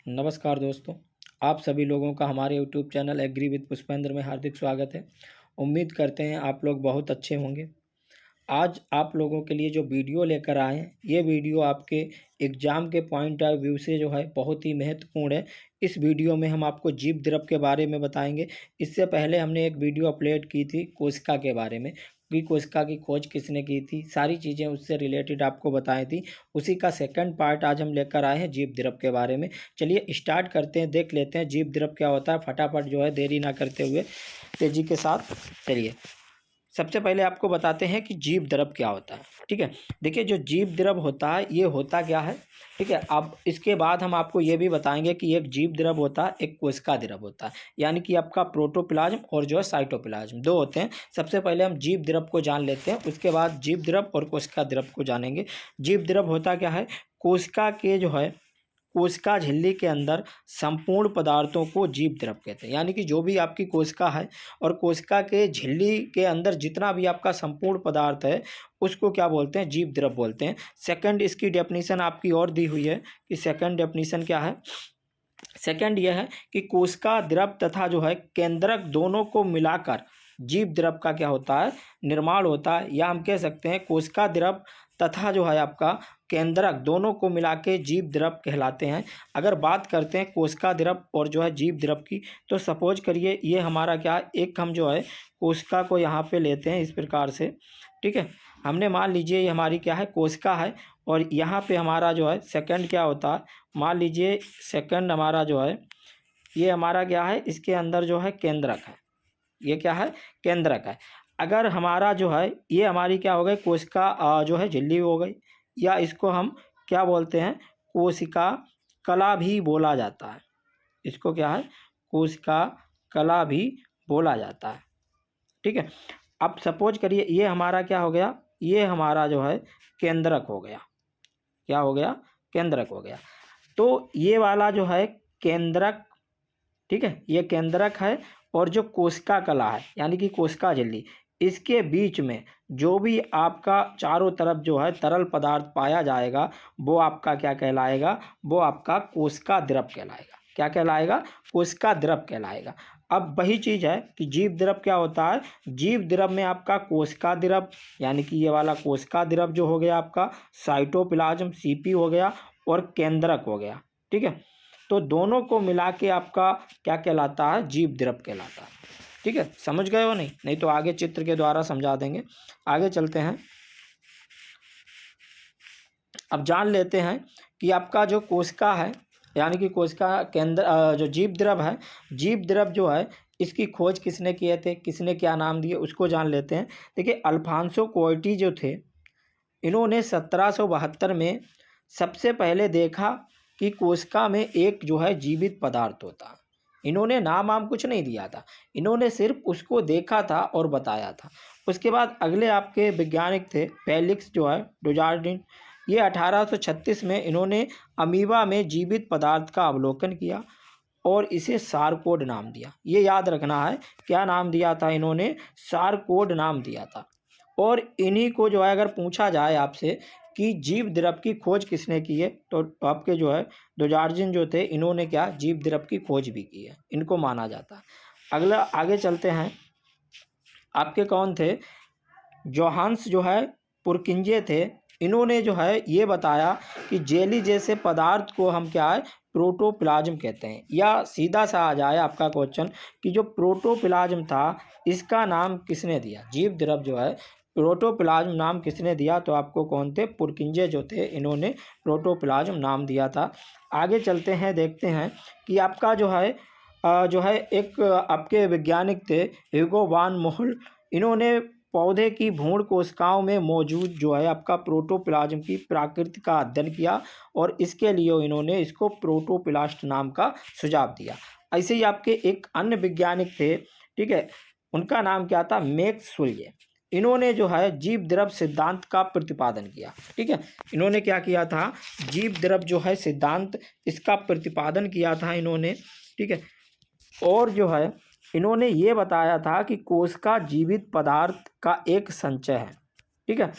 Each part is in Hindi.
नमस्कार दोस्तों, आप सभी लोगों का हमारे YouTube channel agri with Pushpendra में हार्दिक स्वागत है। उम्मीद करते हैं आप लोग बहुत अच्छे होंगे। आज आप लोगों के लिए जो वीडियो लेकर आए हैं, ये वीडियो आपके एग्ज़ाम के पॉइंट ऑफ व्यू से जो है बहुत ही महत्वपूर्ण है। इस वीडियो में हम आपको जीव द्रव के बारे में बताएंगे। इससे पहले हमने एक वीडियो अपलोड की थी कोशिका के बारे में कि कोशिका की खोज किसने की थी, सारी चीज़ें उससे रिलेटेड आपको बताई थी। उसी का सेकंड पार्ट आज हम लेकर आए हैं जीव द्रव के बारे में। चलिए स्टार्ट करते हैं, देख लेते हैं जीव द्रव क्या होता है। फटाफट जो है देरी ना करते हुए तेज़ी के साथ चलिए। सबसे पहले आपको बताते हैं कि जीव द्रव क्या होता है। ठीक है, देखिए जो जीव द्रव होता है ये होता क्या है। ठीक है, अब इसके बाद हम आपको ये भी बताएंगे कि एक जीव द्रव होता है, एक कोशिका द्रव होता है। यानी कि आपका प्रोटोप्लाज्म और जो है साइटोप्लाज्म दो होते हैं। सबसे पहले हम जीव द्रव को जान लेते हैं, उसके बाद जीव द्रव और कोशिका द्रव को जानेंगे। जीव द्रव होता क्या है, कोशिका के जो है कोशिका झिल्ली के अंदर संपूर्ण पदार्थों को जीव द्रव कहते हैं। यानी कि जो भी आपकी कोशिका है और कोशिका के झिल्ली के अंदर जितना भी आपका संपूर्ण पदार्थ है उसको क्या बोलते हैं, जीव द्रव बोलते हैं। सेकंड इसकी डेफिनेशन आपकी और दी हुई है कि सेकंड डेफिनेशन क्या है। सेकंड यह है कि कोशिका द्रव तथा जो है केंद्रक दोनों को मिलाकर जीव द्रव का क्या होता है, निर्माण होता है। या हम कह सकते हैं कोशिका द्रव तथा जो है आपका केंद्रक दोनों को मिला के जीव द्रव कहलाते हैं। अगर बात करते हैं कोशिका द्रव और जो है जीव द्रव की, तो सपोज करिए ये हमारा क्या है, एक हम जो है कोशिका को यहाँ पे लेते हैं इस प्रकार से। ठीक है, हमने मान लीजिए ये हमारी क्या है, कोशिका है, और यहाँ पे हमारा जो है सेकंड क्या होता है, मान लीजिए सेकंड हमारा जो है ये हमारा क्या है, इसके अंदर जो है केंद्रक है। ये क्या है, केंद्रक है। अगर हमारा जो है ये हमारी क्या हो गई, कोशिका जो है झिल्ली हो गई, या इसको हम क्या बोलते हैं, कोशिका कला भी बोला जाता है। इसको क्या है, कोशिका कला भी बोला जाता है। ठीक है, अब सपोज करिए ये हमारा क्या हो गया, ये हमारा जो है केंद्रक हो गया। क्या हो गया, केंद्रक हो गया। तो ये वाला जो है केंद्रक, ठीक है, ये केंद्रक है। और जो कोशिका कला है यानी कि कोशिका झिल्ली, इसके बीच में जो भी आपका चारों तरफ जो है तरल पदार्थ पाया जाएगा वो आपका क्या कहलाएगा, वो आपका कोशिका द्रव कहलाएगा। क्या कहलाएगा, कोशिका द्रव कहलाएगा। अब वही चीज़ है कि जीव द्रव क्या होता है, जीव द्रव में आपका कोशिका द्रव यानी कि ये वाला कोशिका द्रव जो हो गया आपका, साइटोप्लाज्म सीपी हो गया, और केंद्रक हो गया। ठीक है, तो दोनों को मिला के आपका क्या कहलाता है, जीव द्रव कहलाता है। ठीक है, समझ गए हो, नहीं तो आगे चित्र के द्वारा समझा देंगे। आगे चलते हैं, अब जान लेते हैं कि आपका जो कोशिका है यानी कि कोशिका केंद्र जो जीव द्रव है, जीव द्रव जो है इसकी खोज किसने किए थे, किसने क्या नाम दिए, उसको जान लेते हैं। देखिए अल्फांसो कोएटी जो थे, इन्होंने 1772 में सबसे पहले देखा कि कोशिका में एक जो है जीवित पदार्थ होता है। इन्होंने नाम वाम कुछ नहीं दिया था, इन्होंने सिर्फ उसको देखा था और बताया था। उसके बाद अगले आपके वैज्ञानिक थे फेलिक्स जो है डुजार्डिन। ये 1836 में इन्होंने अमीबा में जीवित पदार्थ का अवलोकन किया और इसे सारकोड नाम दिया। ये याद रखना है, क्या नाम दिया था इन्होंने, सारकोड नाम दिया था। और इन्हीं को जो है अगर पूछा जाए आपसे कि जीव द्रव की खोज किसने की है, तो आपके जो है डोजार्जिन जो थे, इन्होंने क्या जीव द्रव की खोज भी की है, इनको माना जाता है। अगला आगे चलते हैं, आपके कौन थे, जोहान्स जो है पुरकिंजे थे। इन्होंने जो है ये बताया कि जेली जैसे पदार्थ को हम क्या है, प्रोटोप्लाज्म कहते हैं। या सीधा सा आ जाए आपका क्वेश्चन कि जो प्रोटोप्लाज्म था इसका नाम किसने दिया, जीव द्रव जो है प्रोटोप्लाज्म नाम किसने दिया, तो आपको कौन थे, पुरकिंजे जो थे, इन्होंने प्रोटोप्लाज्म नाम दिया था। आगे चलते हैं, देखते हैं कि आपका जो है एक आपके वैज्ञानिक थे ह्यूगो वान मोहल। इन्होंने पौधे की भ्रूण कोशिकाओं में मौजूद जो है आपका प्रोटोप्लाज्म की प्रकृति का अध्ययन किया और इसके लिए इन्होंने इसको प्रोटोप्लास्ट नाम का सुझाव दिया। ऐसे ही आपके एक अन्य वैज्ञानिक थे, ठीक है, उनका नाम क्या था, मैक्सवेल। इन्होंने जो है जीव द्रव सिद्धांत का प्रतिपादन किया। ठीक है, इन्होंने क्या किया था, जीव द्रव जो है सिद्धांत, इसका प्रतिपादन किया था इन्होंने। ठीक है, और जो है इन्होंने ये बताया था कि कोशिका जीवित पदार्थ का एक संचय है। ठीक है,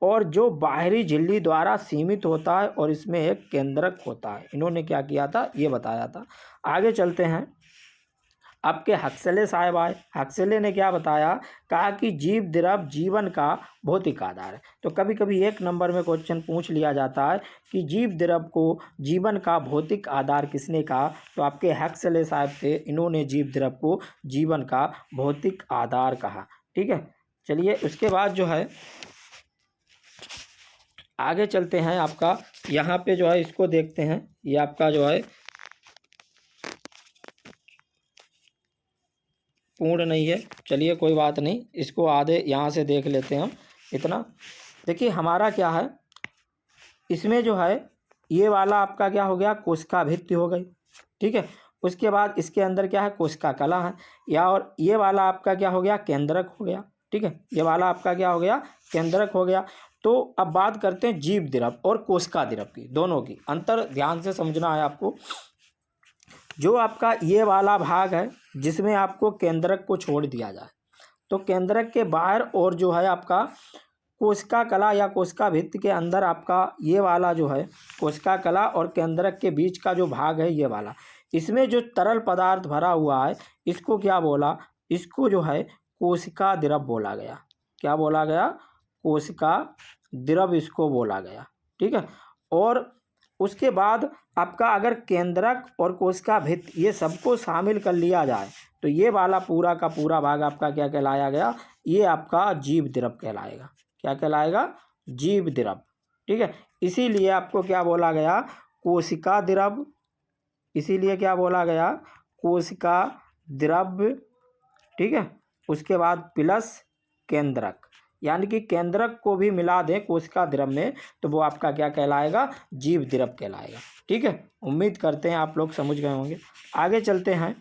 और जो बाहरी झिल्ली द्वारा सीमित होता है और इसमें एक केंद्रक होता है। इन्होंने क्या किया था, ये बताया था। आगे चलते हैं, आपके हक्सले साहब आए। हक्सले ने क्या बताया, कहा कि जीव द्रव जीवन का भौतिक आधार है। तो कभी कभी एक नंबर में क्वेश्चन पूछ लिया जाता है कि जीव द्रव को जीवन का भौतिक आधार किसने कहा, तो आपके हक्सले साहब थे। इन्होंने जीव द्रव को जीवन का भौतिक आधार कहा। ठीक है, चलिए उसके बाद जो है आगे चलते हैं। आपका यहाँ पे जो है इसको देखते हैं, ये आपका जो है पूर्ण नहीं है, चलिए कोई बात नहीं, इसको आधे यहाँ से देख लेते हैं हम। इतना देखिए, हमारा क्या है इसमें जो है, ये वाला आपका क्या हो गया, कोशिका भित्ति हो गई। ठीक है, उसके बाद इसके अंदर क्या है, कोशिका कला है, या और ये वाला आपका क्या हो गया, केंद्रक हो गया। ठीक है, ये वाला आपका क्या हो गया, केंद्रक हो गया। तो अब बात करते हैं जीव द्रव और कोशिका द्रव की, दोनों की अंतर ध्यान से समझना है आपको। जो आपका ये वाला भाग है जिसमें आपको केंद्रक को छोड़ दिया जाए, तो केंद्रक के बाहर और जो है आपका कोशिका कला या कोशिका भित्ति के अंदर आपका ये वाला जो है कोशिका कला और केंद्रक के बीच का जो भाग है ये वाला, इसमें जो तरल पदार्थ भरा हुआ है इसको क्या बोला, इसको जो है कोशिका द्रव बोला गया। क्या बोला गया, कोशिका द्रव इसको बोला गया। ठीक है, और उसके बाद आपका अगर केंद्रक और कोशिका भित्ति ये सबको शामिल कर लिया जाए तो ये वाला पूरा का पूरा भाग आपका क्या कहलाया गया, ये आपका जीव द्रव कहलाएगा। क्या कहलाएगा, जीव द्रव। ठीक है, इसीलिए आपको क्या बोला गया, कोशिका द्रव। इसीलिए क्या बोला गया, कोशिका द्रव। ठीक है, उसके बाद प्लस केंद्रक, यानी कि केंद्रक को भी मिला दें कोशिका द्रव में तो वो आपका क्या कहलाएगा, जीव द्रव कहलाएगा। ठीक है, उम्मीद करते हैं आप लोग समझ गए होंगे। आगे चलते हैं।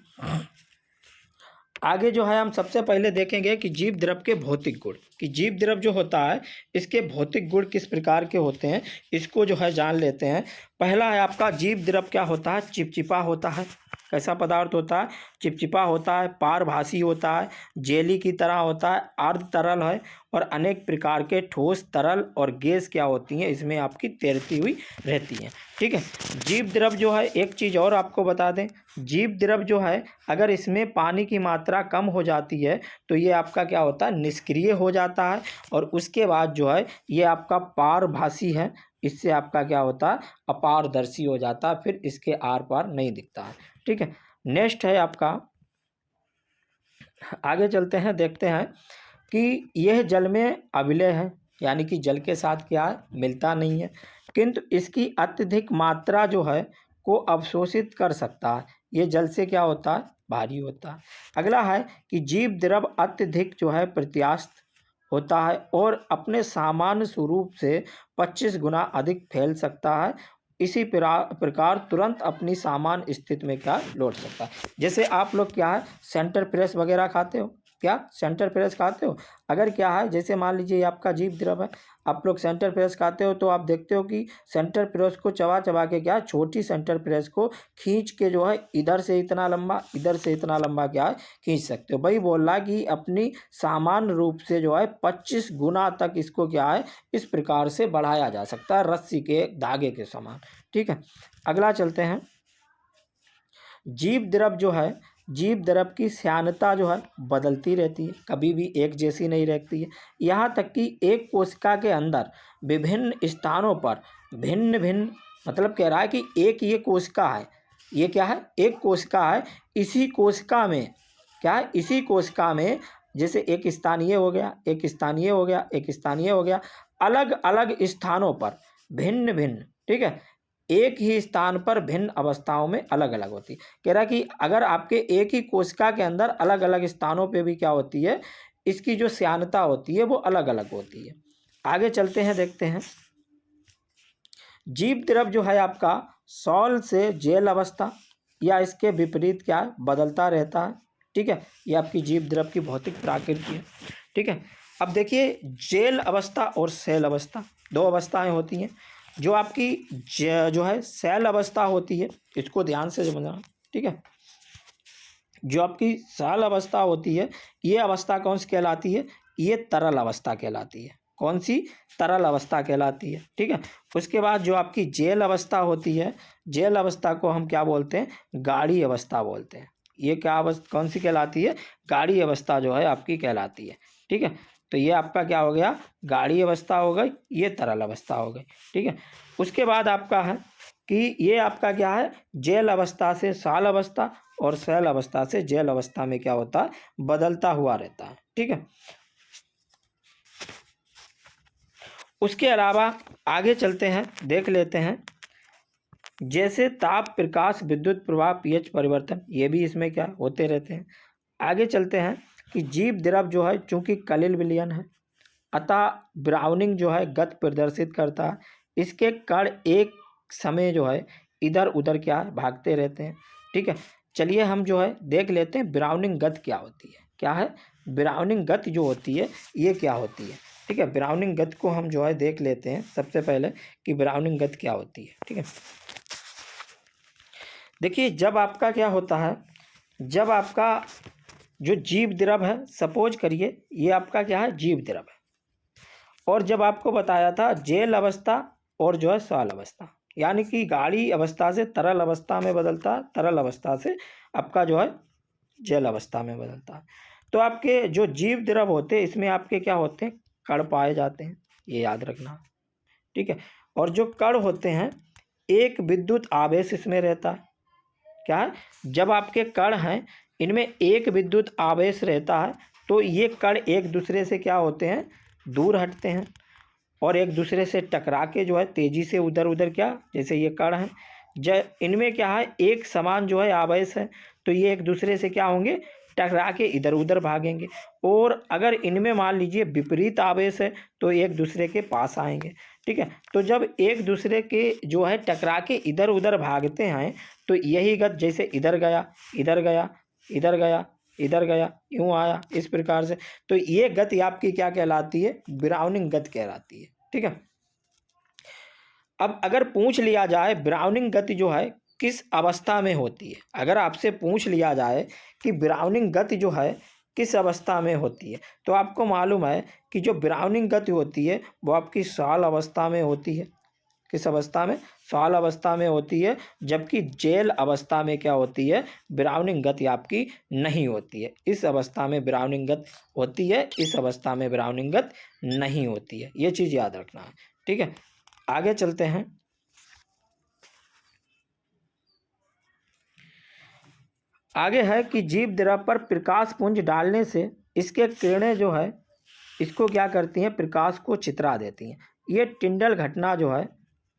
आगे जो है हम सबसे पहले देखेंगे कि जीव द्रव के भौतिक गुण, कि जीव द्रव जो होता है इसके भौतिक गुण किस प्रकार के होते हैं, इसको जो है जान लेते हैं। पहला है आपका जीव द्रव क्या होता है, चिपचिपा होता है। कैसा पदार्थ होता है, चिपचिपा होता है, पारभासी होता है, जेली की तरह होता है, अर्ध तरल है और अनेक प्रकार के ठोस, तरल और गैस क्या होती हैं इसमें आपकी तैरती हुई रहती हैं। ठीक है, जीव द्रव जो है, एक चीज़ और आपको बता दें, जीव द्रव जो है अगर इसमें पानी की मात्रा कम हो जाती है तो ये आपका क्या होता है, निष्क्रिय हो जाता है, और उसके बाद जो है ये आपका पारभासी है, इससे आपका क्या होता है, अपारदर्शी हो जाता है, फिर इसके आर पार नहीं दिखता है। ठीक है, नेक्स्ट है आपका, आगे चलते हैं, देखते हैं कि यह जल में अविलय है, यानी कि जल के साथ क्या है, मिलता नहीं है, किंतु इसकी अत्यधिक मात्रा जो है को अवशोषित कर सकता है। ये जल से क्या होता है, भारी होता है। अगला है कि जीव द्रव अत्यधिक जो है प्रत्यास्थ होता है और अपने सामान्य स्वरूप से 25 गुना अधिक फैल सकता है। इसी प्रकार तुरंत अपनी सामान्य स्थिति में क्या लौट सकता है। जैसे आप लोग क्या है, सेंटर प्रेस वगैरह खाते हो, क्या सेंटर प्रेस खाते हो, अगर क्या है जैसे मान लीजिए ये आपका जीव द्रव है, आप लोग सेंटर प्रेस खाते हो तो आप देखते हो कि सेंटर प्रेस को चबा चबा के क्या, छोटी सेंटर प्रेस को खींच के जो है इधर से इतना लंबा, इधर से इतना लंबा क्या है खींच सकते हो। वही बोल रहा है कि अपनी सामान्य रूप से जो है 25 गुना तक इसको क्या है, इस प्रकार से बढ़ाया जा सकता है, रस्सी के धागे के समान। ठीक है, अगला चलते हैं। जीव द्रव जो है, जीव द्रव की श्यानता जो है बदलती रहती है, कभी भी एक जैसी नहीं रहती है। यहाँ तक कि एक कोशिका के अंदर विभिन्न स्थानों पर भिन्न भिन्न, मतलब कह रहा है कि एक ये कोशिका है, ये क्या है, एक कोशिका है, इसी कोशिका में क्या है, इसी कोशिका में जैसे एक स्थान ये हो गया, एक स्थान ये हो गया, एक स्थान ये हो गया, अलग अलग स्थानों पर भिन्न भिन्न। ठीक है, एक ही स्थान पर भिन्न अवस्थाओं में अलग अलग होती है। कह रहा है कि अगर आपके एक ही कोशिका के अंदर अलग अलग स्थानों पे भी क्या होती है, इसकी जो श्यानता होती है वो अलग अलग होती है। आगे चलते हैं, देखते हैं। जीव द्रव जो है आपका सॉल से जेल अवस्था या इसके विपरीत क्या है, बदलता रहता है। ठीक है, ये आपकी जीव द्रव की भौतिक प्रकृति है। ठीक है, अब देखिए जेल अवस्था और सेल अवस्था, दो अवस्थाएं होती हैं। जो आपकी जो है सेल अवस्था होती है, इसको ध्यान से समझना। ठीक है, जो आपकी सेल अवस्था होती है, ये अवस्था कौन सी कहलाती है, ये तरल अवस्था कहलाती है। कौन सी, तरल अवस्था कहलाती है। ठीक है, उसके बाद जो आपकी जेल अवस्था होती है, जेल अवस्था को हम क्या बोलते हैं, गाढ़ी अवस्था बोलते हैं। ये क्या अवस्था कौन सी कहलाती है, गाढ़ी अवस्था जो है आपकी कहलाती है। ठीक है, तो ये आपका क्या हो गया, गाढ़ी अवस्था हो गई, ये तरल अवस्था हो गई। ठीक है, उसके बाद आपका है कि ये आपका क्या है, जेल अवस्था से साल अवस्था और सैल अवस्था से जेल अवस्था में क्या होता है, बदलता हुआ रहता है। ठीक है, उसके अलावा आगे चलते हैं, देख लेते हैं, जैसे ताप, प्रकाश, विद्युत प्रवाह, पीएच परिवर्तन, ये भी इसमें क्या होते रहते हैं। आगे चलते हैं कि जीव द्रव जो है चूंकि कलिल विलयन है, अतः ब्राउनिंग जो है गति प्रदर्शित करता है। इसके कण एक समय जो है इधर उधर क्या है, भागते रहते हैं। ठीक है, चलिए हम जो है देख लेते हैं ब्राउनिंग गति क्या होती है। क्या है, ब्राउनिंग गति जो होती है ये क्या होती है। ठीक है, ब्राउनिंग गति को हम जो है देख लेते हैं सबसे पहले कि ब्राउनिंग गति क्या होती है। ठीक है, देखिए जब आपका क्या होता है, जब आपका जो जीव द्रव है, सपोज करिए ये आपका क्या है, जीव द्रव है, और जब आपको बताया था जेल अवस्था और जो है साल अवस्था, यानी कि गाढ़ी अवस्था से तरल अवस्था में बदलता है, तरल अवस्था से आपका जो है जेल अवस्था में बदलता है। तो आपके जो जीव द्रव होते हैं इसमें आपके क्या होते हैं, कण पाए जाते हैं, ये याद रखना। ठीक है, और जो कण होते हैं एक विद्युत आवेश इसमें रहता है। क्या है, जब आपके कण हैं इनमें एक विद्युत आवेश रहता है, तो ये कण एक दूसरे से क्या होते हैं, दूर हटते हैं और एक दूसरे से टकरा के जो है तेजी से उधर उधर क्या, जैसे ये कण है, इनमें क्या है एक समान जो है आवेश है, तो ये एक दूसरे से क्या होंगे, टकरा के इधर उधर भागेंगे। और अगर इनमें मान लीजिए विपरीत आवेश है तो एक दूसरे के पास आएंगे। ठीक है, तो जब एक दूसरे के जो है टकरा के इधर उधर भागते हैं तो यही गति, जैसे इधर गया इधर गया इधर गया इधर गया, यूं आया, इस प्रकार से, तो ये गति आपकी क्या कहलाती है, ब्राउनिंग गति कहलाती है। ठीक है, अब अगर पूछ लिया जाए ब्राउनिंग गति जो है किस अवस्था में होती है, अगर आपसे पूछ लिया जाए कि ब्राउनिंग गति जो है किस अवस्था में होती है, तो आपको मालूम है कि जो ब्राउनिंग गति होती है वो आपकी साल अवस्था में होती है। किस अवस्था में, साल अवस्था में होती है, जबकि जेल अवस्था में क्या होती है, ब्राउनिंग गति आपकी नहीं होती है। इस अवस्था में ब्राउनिंग गति होती है, इस अवस्था में ब्राउनिंग गति नहीं होती है, ये चीज़ याद रखना है। ठीक है, आगे चलते हैं। आगे है कि जीव द्रव पर प्रकाश पुंज डालने से इसके किरणें जो है इसको क्या करती हैं, प्रकाश को छितरा देती हैं। ये टिंडल घटना जो है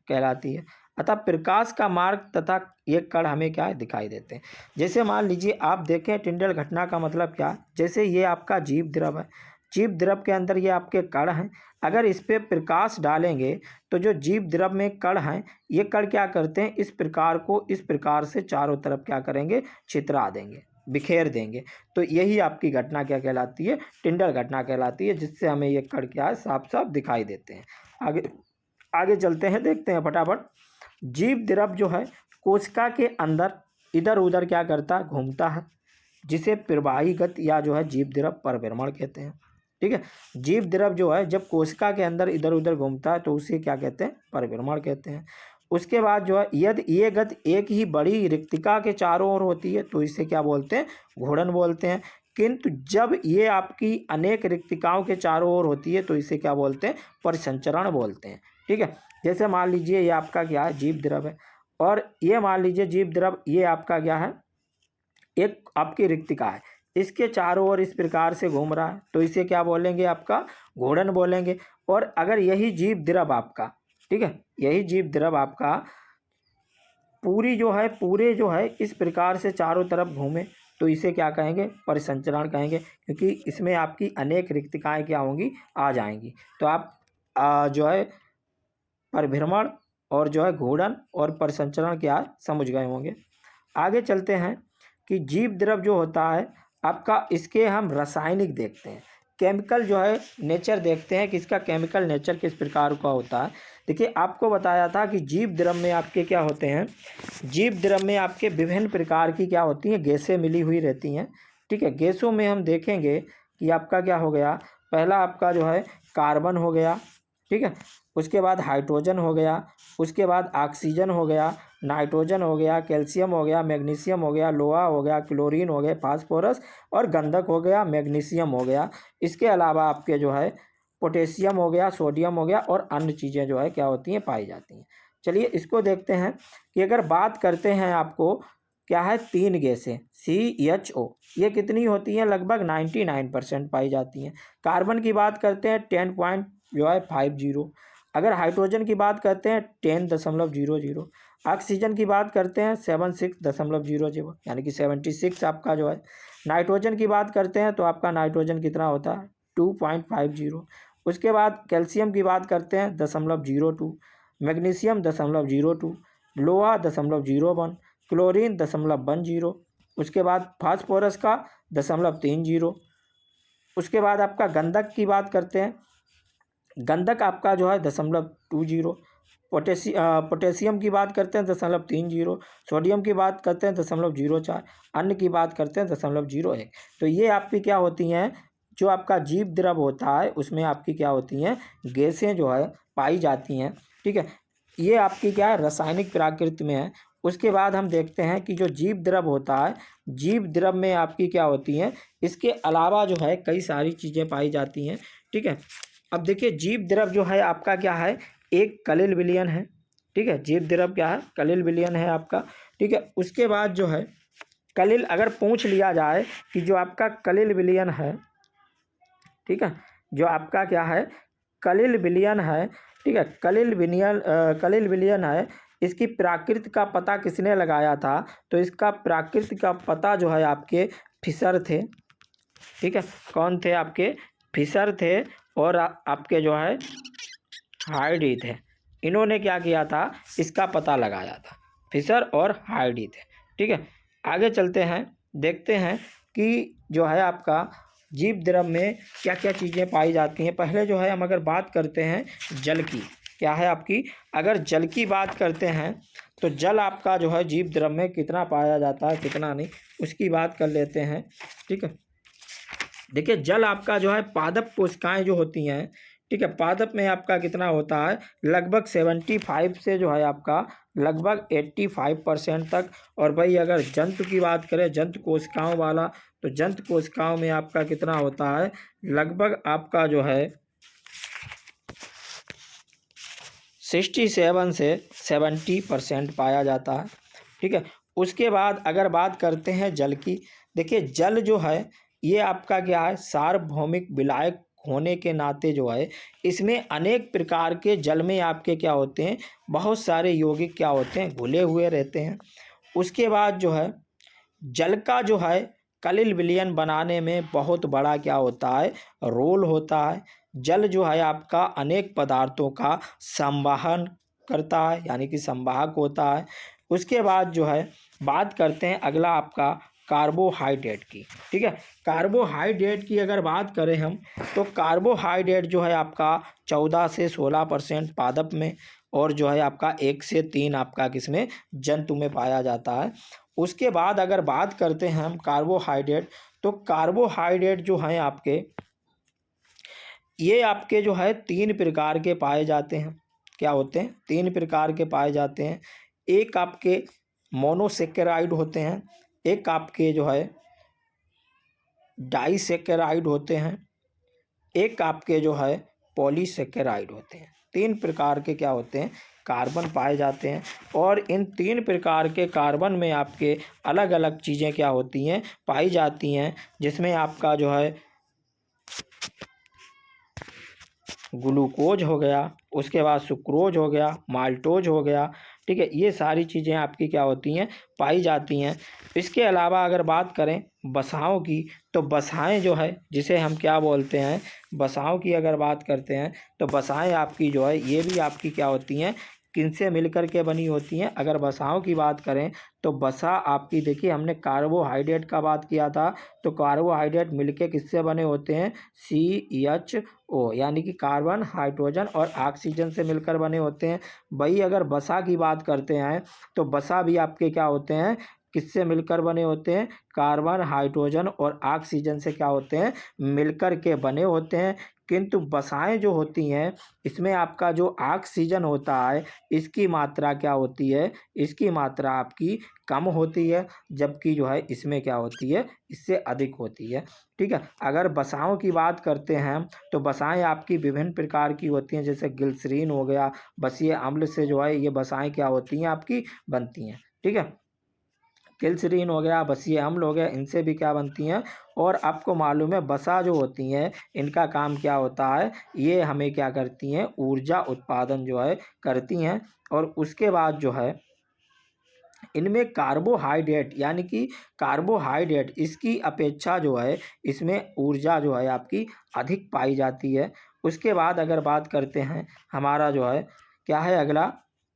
कहलाती है। अतः प्रकाश का मार्ग तथा ये कण हमें क्या है, दिखाई देते हैं। जैसे मान लीजिए आप देखें टिंडल घटना का मतलब क्या, जैसे ये आपका जीव द्रव है, जीव द्रव के अंदर ये आपके कण हैं, अगर इस पर प्रकाश डालेंगे तो जो जीव द्रव में कण हैं ये कण क्या करते हैं, इस प्रकार को इस प्रकार से चारों तरफ क्या करेंगे, छितरा देंगे, बिखेर देंगे। तो यही आपकी घटना क्या कहलाती है, टिंडल घटना कहलाती है, जिससे हमें ये कण क्या है, साफ साफ दिखाई देते हैं। आगे आगे चलते हैं, देखते हैं फटाफट। जीव द्रव जो है कोशिका के अंदर इधर उधर क्या करता है, घूमता है, जिसे प्रवाही गति या जो है जीव द्रव परिभ्रमण कहते हैं। ठीक है, जीव द्रव जो है जब कोशिका के अंदर इधर उधर घूमता है तो उसे क्या कहते हैं, परिभ्रमण कहते हैं। उसके बाद जो है यदि ये गति एक ही बड़ी रिक्तिका के चारों ओर होती है तो इसे क्या बोलते हैं, घूर्णन बोलते हैं। किंतु जब ये आपकी अनेक रिक्तिकाओं के चारों ओर होती है तो इसे क्या बोलते हैं, परिसंचरण बोलते हैं। ठीक है, जैसे मान लीजिए ये आपका क्या है, जीव द्रव है, और ये मान लीजिए जीव द्रव ये आपका क्या है, एक आपकी रिक्तिका है, इसके चारों ओर इस प्रकार से घूम रहा है तो इसे क्या बोलेंगे, आपका घूर्णन बोलेंगे। और अगर यही जीव द्रव आपका, ठीक है, यही जीव द्रव आपका पूरी जो है पूरे जो है इस प्रकार से चारों तरफ घूमे तो इसे क्या कहेंगे, परिसंचरण कहेंगे, क्योंकि इसमें आपकी अनेक रिक्तिकाएं क्या होंगी, आ जाएंगी। तो आप जो है परिभ्रमण और जो है घूर्णन और परिसंचरण क्या है, समझ गए होंगे। आगे चलते हैं कि जीव द्रव जो होता है आपका, इसके हम रासायनिक देखते हैं, केमिकल जो है नेचर देखते हैं कि इसका केमिकल नेचर किस प्रकार का होता है। देखिए आपको बताया था कि जीव द्रव में आपके क्या होते हैं, जीव द्रव में आपके विभिन्न प्रकार की क्या होती हैं, गैसें मिली हुई रहती हैं। ठीक है, गैसों में हम देखेंगे कि आपका क्या हो गया, पहला आपका जो है कार्बन हो गया, ठीक है, उसके बाद हाइड्रोजन हो गया, उसके बाद ऑक्सीजन हो गया, नाइट्रोजन हो गया, कैल्शियम हो गया, मैग्नीशियम हो गया, लोहा हो गया, क्लोरीन हो गया, फास्फोरस और गंधक हो गया, मैग्नीशियम हो गया। इसके अलावा आपके जो है पोटेशियम हो गया, सोडियम हो गया और अन्य चीज़ें जो है क्या होती हैं, पाई जाती हैं। चलिए इसको देखते हैं कि अगर बात करते हैं आपको क्या है, 3 गैसें CHO, ये कितनी होती हैं, लगभग 99% पाई जाती हैं। कार्बन की बात करते हैं 10.50। अगर हाइड्रोजन की बात करते हैं 10.00। ऑक्सीजन की बात करते हैं 76.00, यानी कि 76 आपका जो है। नाइट्रोजन की बात करते हैं तो आपका नाइट्रोजन कितना होता है, 2.50। उसके बाद कैल्शियम की बात करते हैं 0.02, मैग्नीशियम 0.02, लोहा 0.01, क्लोरीन 0.10, उसके बाद फास्फोरस का 0.30। उसके बाद आपका गंधक की बात करते हैं, गंधक आपका जो है 0.20। पोटेशियम की बात करते हैं 0.30। सोडियम की बात करते हैं 0.04। अन्य की बात करते हैं 0.01। तो ये आपकी क्या होती हैं, जो आपका जीव द्रव होता है उसमें आपकी क्या होती हैं, गैसें जो है पाई जाती हैं, ठीक है। ये आपकी क्या है, रासायनिक प्रकृति में है। उसके बाद हम देखते हैं कि जो जीव द्रव होता है, जीव द्रव में आपकी क्या होती हैं, इसके अलावा जो है कई सारी चीज़ें पाई जाती हैं, ठीक है। अब देखिए जीव द्रव जो है आपका क्या है, एक कलिल विलयन है, ठीक है। जीव द्रव क्या है, कलिल विलयन है आपका, ठीक है। उसके बाद जो है कलिल, अगर पूछ लिया जाए कि जो आपका कलिल विलयन है, ठीक है, जो आपका क्या है कलिल विलयन है, ठीक है, कलिल विलयन है, इसकी प्राकृत का पता किसने लगाया था, तो इसका प्राकृत का पता जो है आपके फिशर थे, ठीक है। कौन थे आपके, फिशर थे और आपके जो है हार्डी थे। इन्होंने क्या किया था, इसका पता लगाया था, फिशर और हार्डी थे, ठीक है। आगे चलते हैं, देखते हैं कि जो है आपका जीव द्रव में क्या क्या चीज़ें पाई जाती हैं। पहले जो है हम अगर बात करते हैं जल की, क्या है आपकी, अगर जल की बात करते हैं तो जल आपका जो है जीव द्रव में कितना पाया जाता है, कितना नहीं, उसकी बात कर लेते हैं, ठीक है। देखिए जल आपका जो है पादप कोशिकाएं जो होती हैं, ठीक है, पादप में आपका कितना होता है, लगभग 75 से जो है आपका लगभग 85% तक। और भाई अगर जंतु की बात करें, जंतु कोशिकाओं वाला, तो जंतु कोशिकाओं में आपका कितना होता है, लगभग आपका जो है 67 से 70% पाया जाता है, ठीक है। उसके बाद अगर बात करते हैं जल की, देखिए जल जो है ये आपका क्या है, सार्वभौमिक विलायक होने के नाते जो है इसमें अनेक प्रकार के जल में आपके क्या होते हैं, बहुत सारे यौगिक क्या होते हैं, घुले हुए रहते हैं। उसके बाद जो है जल का जो है कलिल विलयन बनाने में बहुत बड़ा क्या होता है, रोल होता है। जल जो है आपका अनेक पदार्थों का संवाहन करता है, यानी कि संवाहक होता है। उसके बाद जो है बात करते हैं अगला आपका कार्बोहाइड्रेट की, ठीक है। कार्बोहाइड्रेट की अगर बात करें हम, तो कार्बोहाइड्रेट जो है आपका 14 से 16% पादप में और जो है आपका 1 से 3 आपका किसमें, जंतु में पाया जाता है। उसके बाद अगर बात करते हैं हम कार्बोहाइड्रेट, तो कार्बोहाइड्रेट जो हैं आपके, ये आपके जो है 3 प्रकार के पाए जाते हैं। क्या होते हैं, 3 प्रकार के पाए जाते हैं। एक आपके मोनोसेकेराइड होते हैं, एक आपके जो है डाइसेकेराइड होते हैं, एक आपके जो है पॉलीसेकेराइड होते हैं। 3 प्रकार के क्या होते हैं, कार्बन पाए जाते हैं। और इन 3 प्रकार के कार्बन में आपके अलग अलग चीज़ें क्या होती हैं, पाई जाती हैं, जिसमें आपका जो है ग्लूकोज हो गया, उसके बाद सुक्रोज हो गया, माल्टोज हो गया, ठीक है। ये सारी चीज़ें आपकी क्या होती हैं, पाई जाती हैं। इसके अलावा अगर बात करें वसाओं की, तो वसाएं जो है जिसे हम क्या बोलते हैं, वसाओं की अगर बात करते हैं तो वसाएं आपकी जो है ये भी आपकी क्या होती हैं, किनसे मिलकर के बनी होती हैं। अगर वसाओं की बात करें तो वसा आपकी, देखिए हमने कार्बोहाइड्रेट का बात किया था, तो कार्बोहाइड्रेट मिलके किससे बने होते हैं, CHO, यानी कि कार्बन, हाइड्रोजन और ऑक्सीजन से मिलकर बने होते हैं। वही अगर वसा की बात करते हैं तो वसा भी आपके क्या होते हैं, किससे मिलकर बने होते हैं? कार्बन, हाइड्रोजन और ऑक्सीजन से क्या होते हैं? मिलकर के बने होते हैं। किंतु वसाएँ जो होती हैं, इसमें आपका जो ऑक्सीजन होता है, इसकी मात्रा क्या होती है? इसकी मात्रा आपकी कम होती है, जबकि जो है इसमें क्या होती है? इससे अधिक होती है। ठीक है? अगर वसाओं की बात करते हैं, तो वसाएँ आपकी विभिन्न प्रकार की होती हैं, जैसे ग्लिसरीन हो गया, बसीय अम्ल से जो है ये वसाएँ क्या होती हैं आपकी? बनती हैं। ठीक है? ग्लिसरीन हो गया, बसीय अम्ल हो गया, इनसे भी क्या बनती हैं। और आपको मालूम है वसा जो होती हैं, इनका काम क्या होता है? ये हमें क्या करती हैं? ऊर्जा उत्पादन जो है करती हैं। और उसके बाद जो है इनमें कार्बोहाइड्रेट, यानी कि कार्बोहाइड्रेट इसकी अपेक्षा जो है इसमें ऊर्जा जो है आपकी अधिक पाई जाती है। उसके बाद अगर बात करते हैं, हमारा जो है क्या है अगला?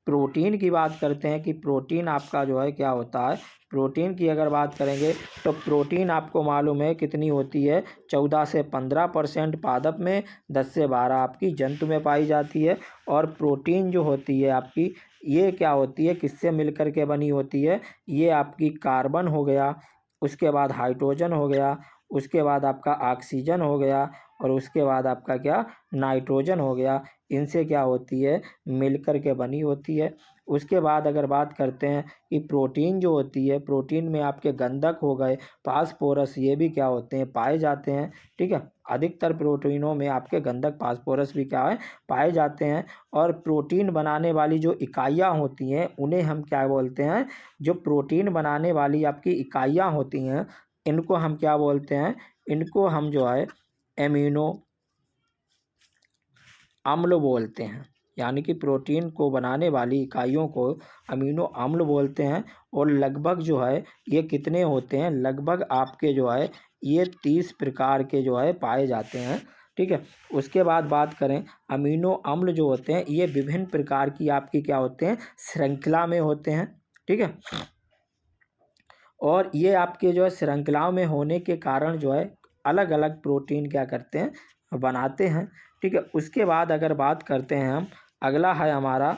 प्रोटीन की बात करते हैं कि प्रोटीन आपका जो है क्या होता है? प्रोटीन की अगर बात करेंगे, तो प्रोटीन आपको मालूम है कितनी होती है? 14 से 15% पादप में, 10 से 12 आपकी जंतु में पाई जाती है। और प्रोटीन जो होती है आपकी, ये क्या होती है? किससे मिलकर के बनी होती है? ये आपकी कार्बन हो गया, उसके बाद हाइड्रोजन हो गया, उसके बाद आपका ऑक्सीजन हो गया, और उसके बाद आपका क्या? नाइट्रोजन हो गया। इनसे क्या होती है? मिलकर के बनी होती है। उसके बाद अगर बात करते हैं कि प्रोटीन जो होती है, प्रोटीन में आपके गंधक हो गए, फास्फोरस, ये भी क्या होते हैं? पाए जाते हैं। ठीक है? अधिकतर प्रोटीनों में आपके गंधक, फास्फोरस भी क्या है? पाए जाते हैं। और प्रोटीन बनाने वाली जो इकाइयाँ होती हैं, उन्हें हम क्या बोलते हैं? जो प्रोटीन बनाने वाली आपकी इकाइयाँ होती हैं, इनको हम क्या बोलते हैं? इनको हम जो है एमिनो अम्ल बोलते हैं। यानी कि प्रोटीन को बनाने वाली इकाइयों को अमीनो अम्ल बोलते हैं। और लगभग जो है ये कितने होते हैं? लगभग आपके जो है ये 30 प्रकार के जो है पाए जाते हैं। ठीक है? उसके बाद बात करें, अमीनो अम्ल जो होते हैं ये विभिन्न प्रकार की आपकी क्या होते हैं? श्रृंखला में होते हैं। ठीक है? और ये आपके जो है श्रृंखलाओं में होने के कारण जो है अलग अलग प्रोटीन क्या करते हैं? बनाते हैं। ठीक है? उसके बाद अगर बात करते हैं हम, अगला है हमारा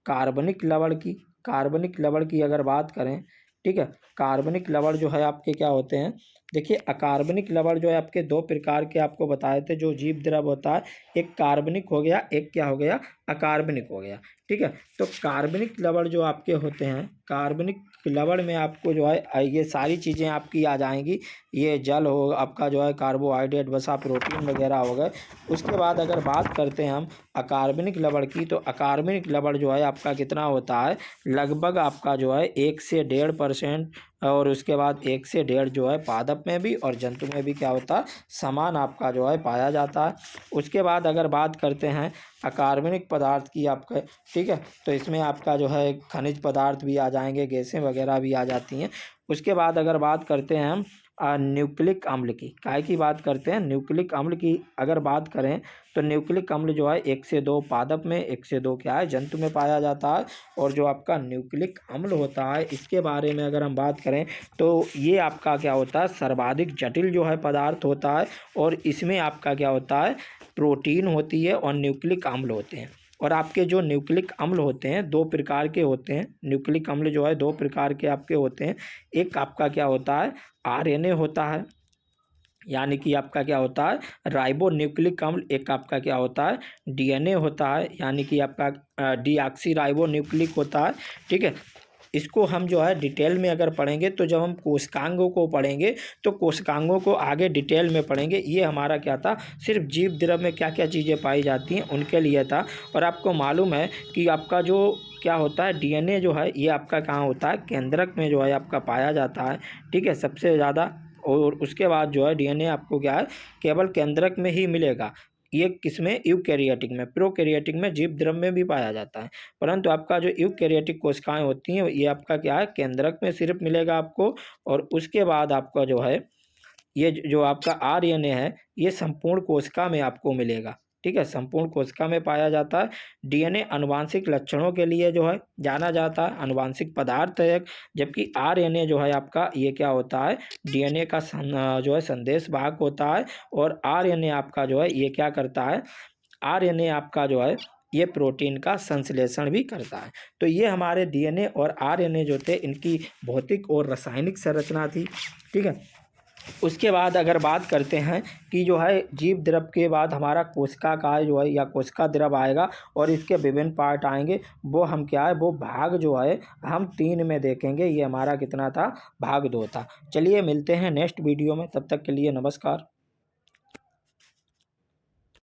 कार्बनिक लवण की। कार्बनिक लवण की अगर बात करें, ठीक है, कार्बनिक लवण जो है आपके क्या होते हैं? देखिए, अकार्बनिक लवण जो है आपके दो प्रकार के आपको बताए थे, जो जीव द्रव होता है, एक कार्बनिक हो गया, एक क्या हो गया? अकार्बनिक हो गया। ठीक है? तो कार्बनिक लवण जो आपके होते हैं, कार्बनिक लवण में आपको जो है ये सारी चीज़ें आपकी आ जाएंगी। ये जल हो आपका, जो है कार्बोहाइड्रेट, वसा, प्रोटीन वगैरह हो गए। उसके बाद अगर बात करते हैं हम अकार्बनिक लवण की, तो अकार्बनिक लवण जो है आपका कितना होता है? लगभग आपका जो है 1 से 1.5%। और उसके बाद 1 से 1.5 जो है पादप में भी और जंतु में भी क्या होता है? समान आपका जो है पाया जाता है। उसके बाद अगर बात करते हैं अकार्बनिक पदार्थ की आपका, ठीक है, तो इसमें आपका जो है खनिज पदार्थ भी आ जाएंगे, गैसें वगैरह भी आ जाती हैं। उसके बाद अगर बात करते हैं हम न्यूक्लिक अम्ल की, काय की बात करते हैं? न्यूक्लिक अम्ल की अगर बात करें, तो न्यूक्लिक अम्ल जो है 1 से 2 पादप में, 1 से 2 क्या है? जंतु में पाया जाता है। और जो आपका न्यूक्लिक अम्ल होता है, इसके बारे में अगर हम बात करें, तो ये आपका क्या होता है? सर्वाधिक जटिल जो है पदार्थ होता है। और इसमें आपका क्या होता है? प्रोटीन होती है और न्यूक्लिक अम्ल होते हैं। और आपके जो न्यूक्लिक अम्ल होते हैं 2 प्रकार के होते हैं। न्यूक्लिक अम्ल जो है 2 प्रकार के आपके होते हैं। एक आपका क्या होता है? आरएनए होता है, यानी कि आपका क्या होता है? राइबो न्यूक्लिक अम्ल। एक आपका क्या होता है? डीएनए होता है, यानी कि आपका डीऑक्सी राइबो न्यूक्लिक होता है। ठीक है? इसको हम जो है डिटेल में अगर पढ़ेंगे, तो जब हम कोशिकांगों को पढ़ेंगे, तो कोशिकांगों को आगे डिटेल में पढ़ेंगे। ये हमारा क्या था? सिर्फ जीव द्रव में क्या क्या चीज़ें पाई जाती हैं उनके लिए था। और आपको मालूम है कि आपका जो क्या होता है? डीएनए जो है ये आपका कहाँ होता है? केंद्रक में जो है आपका पाया जाता है। ठीक है? सबसे ज़्यादा। और उसके बाद जो है डीएनए आपको क्या है? केवल केंद्रक में ही मिलेगा। ये किसमें? यूकैरियोटिक में। प्रोकैरियोटिक में, जीव द्रव में भी पाया जाता है। परंतु आपका जो यूकैरियोटिक कोशिकाएं होती हैं, ये आपका क्या है? केंद्रक में सिर्फ मिलेगा आपको। और उसके बाद आपका जो है ये जो आपका आरएनए है, ये संपूर्ण कोशिका में आपको मिलेगा। ठीक है? संपूर्ण कोशिका में पाया जाता है। डीएनए आनुवांशिक लक्षणों के लिए जो है जाना जाता है, आनुवांशिक पदार्थ है एक। जबकि आरएनए जो है आपका, ये क्या होता है? डीएनए का जो है संदेश वाहक होता है। और आरएनए आपका जो है ये क्या करता है? आरएनए आपका जो है ये प्रोटीन का संश्लेषण भी करता है। तो ये हमारे डीएनए और आरएनए जो थे इनकी भौतिक और रासायनिक संरचना थी। ठीक है, उसके बाद अगर बात करते हैं कि जो है जीव द्रव के बाद हमारा कोशिका का जो है या कोशिका द्रव आएगा और इसके विभिन्न पार्ट आएंगे, वो हम क्या है वो भाग जो है हम 3 में देखेंगे। ये हमारा कितना था, भाग 2 था। चलिए मिलते हैं नेक्स्ट वीडियो में, तब तक के लिए नमस्कार।